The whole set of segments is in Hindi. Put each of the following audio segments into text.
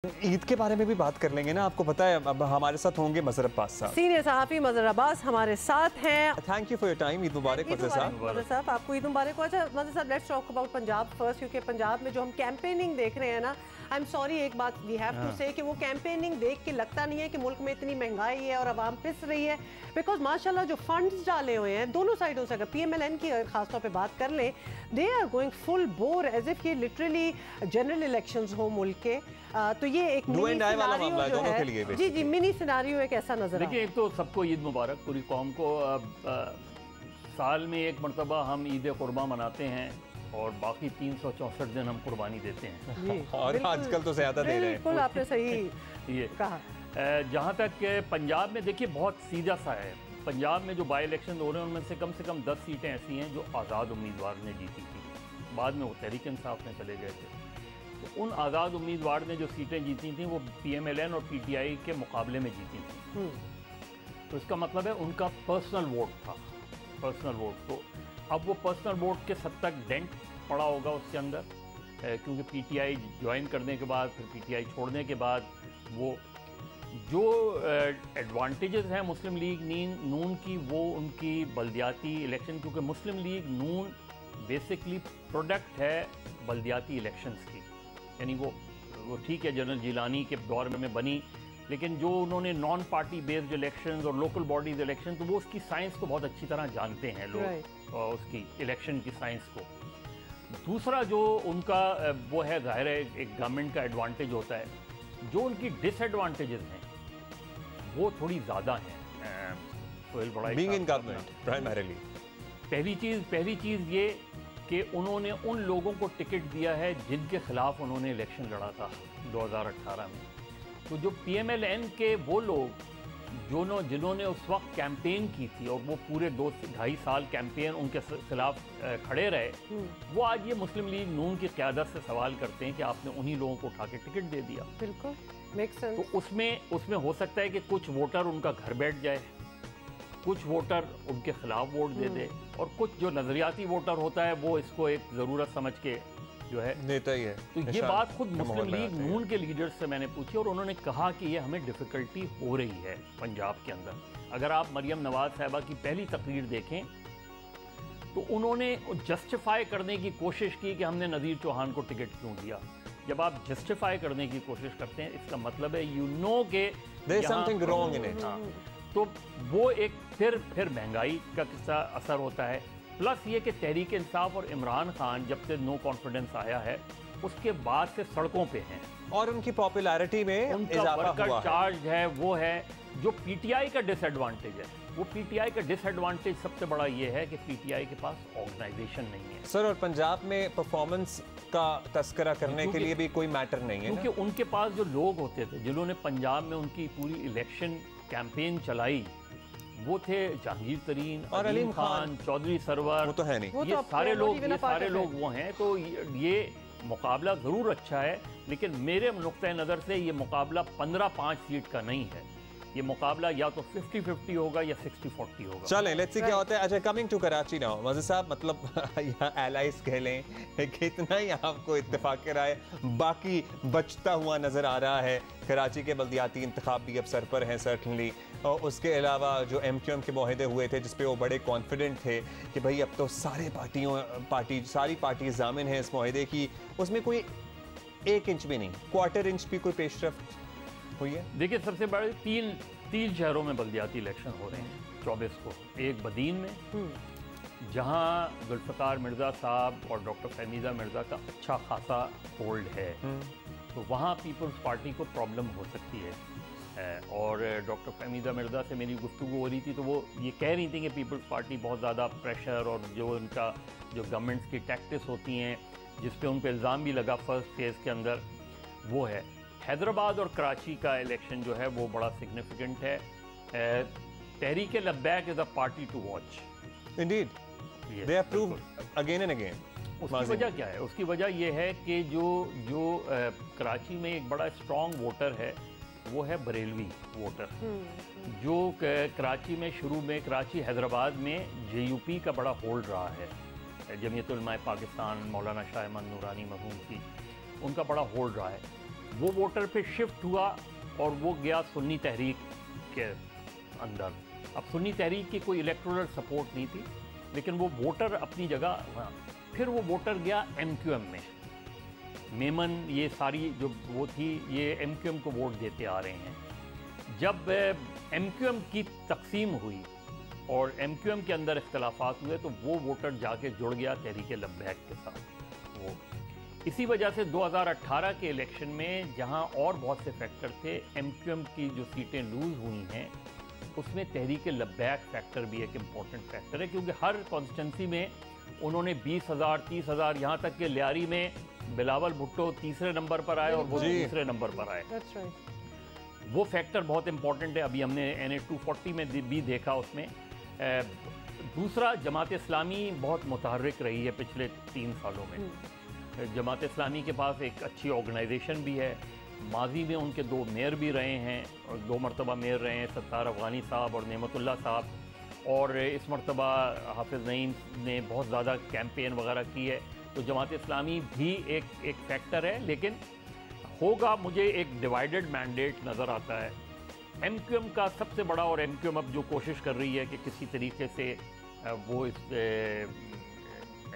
ईद के बारे में भी बात कर लेंगे ना। आपको पता है अब हमारे साथ होंगे मजहर अब्बास साहब, सीनियर सहाफ़ी मजहर अब्बास हमारे साथ हैं। Thank you for your time. Eid मुबारक मजहर साहब। मजहर साहब आपको ईद मुबारक हो। अच्छा मजहर साहब, let's talk about Punjab first, क्योंकि पंजाब में जो हम कैंपेनिंग देख रहे हैं ना, आई एम सॉरी एक बात वी हैव टू से कि वो कैंपेनिंग देख के लगता नहीं है कि मुल्क में इतनी महंगाई है और आवाम पिस रही है। बिकॉज माशाल्लाह जो फंड्स डाले हुए हैं दोनों साइडों से, अगर PMLN की खासतौर पर बात कर लें, they are going full bore as if ये लिटरली जनरल इलेक्शंस हो मुल्क के। तो ये एक मिनी सिनारियो जो है, जी जी मिनी सिनारियो एक ऐसा नजर देखिए, एक तो सबको ईद मुबारक पूरी कौम को। साल में एक मरतबा हम ईद कुर्बान मनाते हैं और बाकी 364 दिन हम कुर्बानी देते हैं और आजकल तो ज़्यादा दे रहे हैं। बिल्कुल आपने सही ये कहा। जहाँ तक पंजाब में देखिए बहुत सीधा सा है। पंजाब में जो बाई इलेक्शन हो रहे हैं उनमें से कम 10 सीटें ऐसी हैं जो आज़ाद उम्मीदवार ने जीती थी, बाद में वो तहरीक इंसाफ में चले गए थे। तो उन आज़ाद उम्मीदवार ने जो सीटें जीती थी वो PMLN और PTI के मुकाबले में जीती थी। तो इसका मतलब है उनका पर्सनल वोट था, पर्सनल वोट। तो अब वो पर्सनल वोट के सद तक डेंट पड़ा होगा उसके अंदर, क्योंकि PTI ज्वाइन करने के बाद फिर PTI छोड़ने के बाद वो जो एडवांटेजेस हैं मुस्लिम लीग नून की, वो उनकी बल्दियाती इलेक्शन, क्योंकि मुस्लिम लीग नून बेसिकली प्रोडक्ट है बल्दियाती इलेक्शंस की। यानी वो ठीक है जनरल जिलानी के दौर में बनी, लेकिन जो उन्होंने नॉन पार्टी बेस्ड इलेक्शंस और लोकल बॉडीज इलेक्शन, तो वो उसकी साइंस को बहुत अच्छी तरह जानते हैं लोग, और उसकी इलेक्शन की साइंस को। दूसरा जो उनका वो है, ज़ाहिर है एक गवर्नमेंट का एडवांटेज होता है। जो उनकी डिसएडवांटेजेस हैं वो थोड़ी ज़्यादा हैं। सोहेल बड़ा बीइंग इन गवर्नमेंट प्राइमरीली, पहली चीज़ ये कि उन्होंने उन लोगों को टिकट दिया है जिनके खिलाफ उन्होंने इलेक्शन लड़ा था 2018 में। तो जो PMLN के वो लोग जिन्होंने उस वक्त कैंपेन की थी और वो पूरे 2-2.5 साल कैंपेन उनके खिलाफ खड़े रहे, वो आज ये मुस्लिम लीग नून की क़यादत से सवाल करते हैं कि आपने उन्हीं लोगों को उठा के टिकट दे दिया। बिल्कुल मेक सेंस। तो उसमें हो सकता है कि कुछ वोटर उनका घर बैठ जाए, कुछ वोटर उनके खिलाफ वोट दे दे, और कुछ जो नजरियाती वोटर होता है वो इसको एक ज़रूरत समझ के जो है देता ही है। तो ये बात खुद मुस्लिम लीग नून के लीडर्स से मैंने पूछी और उन्होंने कहा कि ये हमें डिफ़िकल्टी हो रही है पंजाब के अंदर। अगर आप मरियम नवाज साहिबा की पहली तकरीर देखें तो उन्होंने जस्टिफाई करने की कोशिश की कि हमने नज़ीर चौहान को टिकट क्यों दिया। जब आप जस्टिफाई करने की कोशिश करते हैं, इसका मतलब है यू नो के there is something wrong in it. तो वो एक फिर महंगाई का किस्सा असर होता है, प्लस ये कि तहरीक इंसाफ और इमरान खान जब से नो कॉन्फिडेंस आया है उसके बाद से सड़कों पे हैं और उनकी पॉपुलैरिटी में उनका वर्कर चार्ज है वो है। जो PTI का डिसएडवांटेज है, वो PTI का डिसएडवांटेज सबसे बड़ा ये है कि PTI के पास ऑर्गेनाइजेशन नहीं है सर। और पंजाब में परफॉर्मेंस का तस्करा करने के लिए भी कोई मैटर नहीं है, क्योंकि उनके पास जो लोग होते थे जिन्होंने पंजाब में उनकी पूरी इलेक्शन कैंपेन चलाई, वो थे जहांगीर तरीन और अलीम खान, चौधरी सरवर, वो तो है नहीं। ये सारे लोग वो हैं। तो ये मुकाबला ज़रूर अच्छा है, लेकिन मेरे नुक्ते नज़र से ये मुकाबला 15-5 सीट का नहीं है। ये मुकाबला या तो 50-50 होगा या 60-40 होगा। चलें लेट्स सी क्या होता है। अच्छा, coming to Karachi now Mazhar sahab, मतलब यहाँ एलाइज कह लें, कितना ही आपको इत्तेफाक राय बाकी बचता हुआ नज़र आ रहा है। कराची के बल्दियाती इंतखाब भी अब सर पर हैं सर्टनली, और उसके अलावा जो MQM के मुआहदे हुए थे जिस पे वो बड़े कॉन्फिडेंट थे कि भाई अब तो सारी पार्टी जामिन है इस मुआहदे की, उसमें कोई 1 इंच भी नहीं, क्वार्टर इंच भी कोई पेशरफ्त हुई है। देखिए, सबसे बड़े तीन शहरों में बल्दियाती इलेक्शन हो रहे हैं 24 को। एक बदीन में जहां जुल्फ़िकार मिर्ज़ा साहब और डॉक्टर फहमीदा मिर्ज़ा का अच्छा खासा होल्ड है, तो वहाँ पीपल्स पार्टी को प्रॉब्लम हो सकती है। और डॉक्टर फहमीदा मिर्ज़ा से मेरी गुफ्तगू हो रही थी तो वो ये कह रही थी कि पीपल्स पार्टी बहुत ज़्यादा प्रेशर और जो उनका जो गवर्नमेंट्स की टैक्टिस होती हैं जिस पे उन पर इल्ज़ाम भी लगा फर्स्ट फेज़ के अंदर, वो है। हैदराबाद और कराची का इलेक्शन जो है वो बड़ा सिग्निफिकेंट है। Tehreek Labbaik is a party to watch. Indeed they have proved again and again. उसकी वजह क्या है? उसकी वजह यह है कि जो कराची में एक बड़ा स्ट्रॉन्ग वोटर है वो है बरेलवी वोटर, जो कराची में शुरू में कराची हैदराबाद में JUP का बड़ा होल्ड रहा है। जमीयत उलमा पाकिस्तान, मौलाना शाह अहमद नूरानी मरहूम की, उनका बड़ा होल्ड रहा है। वो वोटर पे शिफ्ट हुआ और वो गया सुन्नी तहरीक के अंदर। अब सुन्नी तहरीक की कोई इलेक्टोरल सपोर्ट नहीं थी, लेकिन वो वोटर अपनी जगह, फिर वो वोटर गया MQM में। मेमन ये सारी जो वो थी, ये MQM को वोट देते आ रहे हैं। जब MQM की तकसीम हुई और MQM के अंदर इख्तलाफात हुए तो वो वोटर जाके जुड़ गया तहरीक लब्बैक के साथ। वो इसी वजह से 2018 के इलेक्शन में जहां और बहुत से फैक्टर थे, MQM की जो सीटें लूज़ हुई हैं उसमें तहरीक लब्बैक फैक्टर भी एक इम्पॉर्टेंट फैक्टर है, क्योंकि हर कॉन्स्टिट्यूंसी में उन्होंने 20,000 30,000, यहाँ तक कि लियारी में बिलावल भुट्टो तीसरे नंबर पर आए और वो दूसरे नंबर पर आए। वो फैक्टर बहुत इंपॉर्टेंट है। अभी हमने NA 240 में भी देखा। उसमें दूसरा, जमात इस्लामी बहुत मुतहर्रिक रही है पिछले 3 सालों में। जमात इस्लामी के पास एक अच्छी ऑर्गेनाइजेशन भी है। माजी में उनके 2 मेयर भी रहे हैं और 2 मरतबा मेयर रहे हैं, सत्तार अफगानी साहब और नेमतुल्लाह साहब। और इस मरतबा हाफिज़ नईम ने बहुत ज़्यादा कैंपेन वगैरह की है। तो जमात इस्लामी भी एक फैक्टर है, लेकिन होगा, मुझे एक डिवाइडेड मैंडेट नज़र आता है। MQM का सबसे बड़ा, और MQM अब जो कोशिश कर रही है कि किसी तरीके से वो इस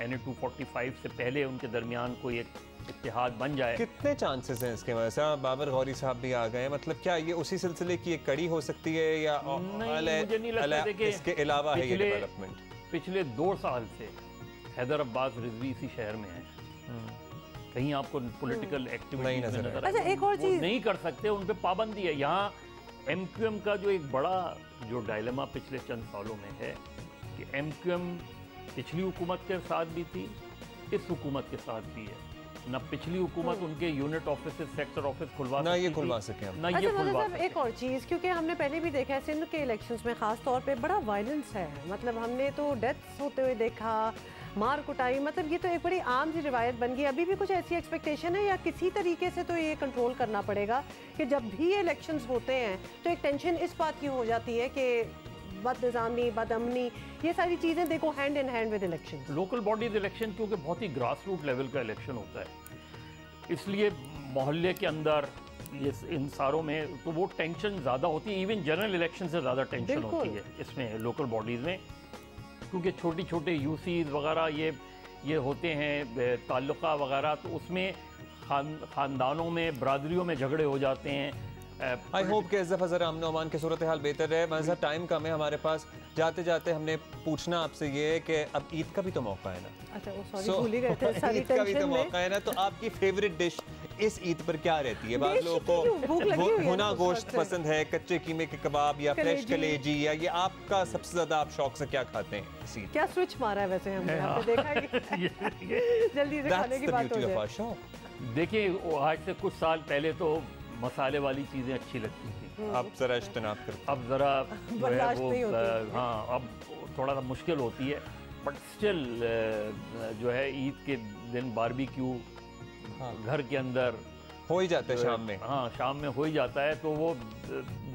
NA 245 से पहले उनके दरमियान कोई एक इत्तेहाद बन जाए। कितने चांसेस हैं इसके? वैसा बाबर गौरी साहब भी आ गए, मतलब क्या ये उसी सिलसिले की एक कड़ी हो सकती है या मुझे नहीं लगता। देखिए, इसके अलावा है ये डेवलपमेंट? पिछले 2 साल से हैदर अब्बास रिजवी इसी शहर में है। कहीं आपको पॉलिटिकल एक्टिविटी नजर अच्छा, एक और चीज नहीं कर सकते, उन पे पाबंदी है। यहाँ MQM का जो एक बड़ा जो डायलेमा पिछले चंद सालों में है कि MQM पिछली हुकूमत के साथ भी थी, इस हुकूमत के साथ भी है। न पिछली हुकूमत उनके यूनिट ऑफिस, सेक्टर ऑफिस खुलवा ना ये खुलवा सके, ना ये खुलवा सके। एक और चीज़, क्योंकि हमने पहले भी देखा है सिंध के इलेक्शंस में खास तौर पे बड़ा वायलेंस है। मतलब हमने तो डेथ्स होते हुए देखा, मार कुटाई, मतलब ये तो एक बड़ी आम सी रिवायत बन गई। अभी भी कुछ ऐसी एक्सपेक्टेशन है या किसी तरीके से तो ये कंट्रोल करना पड़ेगा कि जब भी ये इलेक्शंस होते हैं तो एक टेंशन इस बात की हो जाती है कि बदनिज़ामी, बदअमनी, ये सारी चीज़ें देखो hand in hand with election. Local bodies election क्योंकि बहुत ही ग्रास रूट लेवल का इलेक्शन होता है, इसलिए मोहल्ले के अंदर ये इन सारों में तो वो टेंशन ज़्यादा होती है। इवन जनरल इलेक्शन से ज़्यादा टेंशन होती है इसमें लोकल बॉडीज़ में, क्योंकि छोटी छोटे यूसीज वगैरह ये होते हैं ताल्लुका वगैरह, तो उसमें ख़ानदानों में, बरादरियों में झगड़े हो जाते हैं। आई होप कि इस दफ़ा ज़रा अमन अमान की सूरत हाल बेहतर रहे। मज़ा टाइम कम है हमारे पास, जाते जाते हमने पूछना आपसे ये है कि अब ईद का भी तो मौका है ना। अच्छा, भूल ही गए थे, सारी ईद का भी तो मौका है ना, तो आपकी फेवरेट डिश इस ईद पर क्या रहती है? बाद लोगों को भुना गोश्त पसंद है, कच्चे कीमे के कबाब या फ्रेश कलेजी, या ये आपका सबसे ज्यादा आप शौक से क्या खाते हैं इस ईद? क्या स्विच मारा है वैसे हमने, आपने देखा है जल्दी से खाने की बात हो जाए। देखिए, आज से कुछ साल पहले तो मसाले वाली चीज़ें अच्छी लगती थी, अब ज़रा इज्तनाब करते, अब ज़रा जो है वो हाँ अब थोड़ा सा मुश्किल होती है, बट स्टिल जो है ईद के दिन बारबेक्यू घर के अंदर हो ही जाता है शाम में। हाँ, शाम में हो ही जाता है, तो वो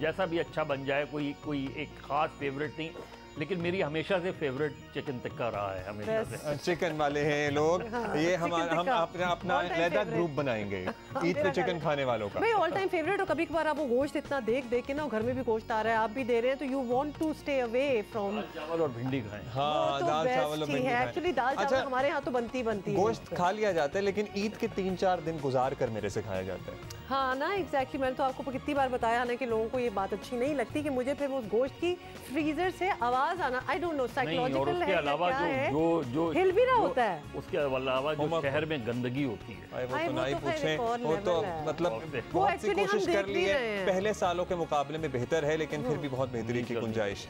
जैसा भी अच्छा बन जाए, कोई एक ख़ास फेवरेट नहीं, लेकिन मेरी हमेशा से फेवरेट चिकन टिक्का रहा है, हमेशा से। चिकन वाले हैं लोग, ये हम अपना अलग ग्रुप बनाएंगे ईद पे चिकन खाने वालों का। भाई ऑल टाइम फेवरेट, और कभी कभार आप वो गोश्त इतना देख के ना, घर में भी गोश्त आ रहा है, आप भी दे रहे हैं, तो you want to stay away from चावल और भिंडी खाएं। हाँ, दाल चावल और भिंडी खाएं। एक्चुअली दाल चावल हमारे यहाँ तो बनती है। गोश्त खा लिया जाता है, लेकिन ईद के 3-4 दिन गुजार कर मेरे से खाया जाता है। हाँ ना, एग्जैक्टली। मैंने तो आपको कितनी बार बताया ना कि लोगों को ये बात अच्छी नहीं लगती कि मुझे फिर वो गोश्त की फ्रीजर से आवाज आना, आई डोंट नो, साइकोलॉजिकल है या क्या है, जो हिल भी रहा होता है। उसके अलावा जो शहर में गंदगी होती है, वो तो नहीं पूछे, वो तो मतलब बहुत सी कोशिश कर ली है, पहले सालों के मुकाबले में बेहतर है, लेकिन फिर भी बहुत बेहतरी की गुंजाइश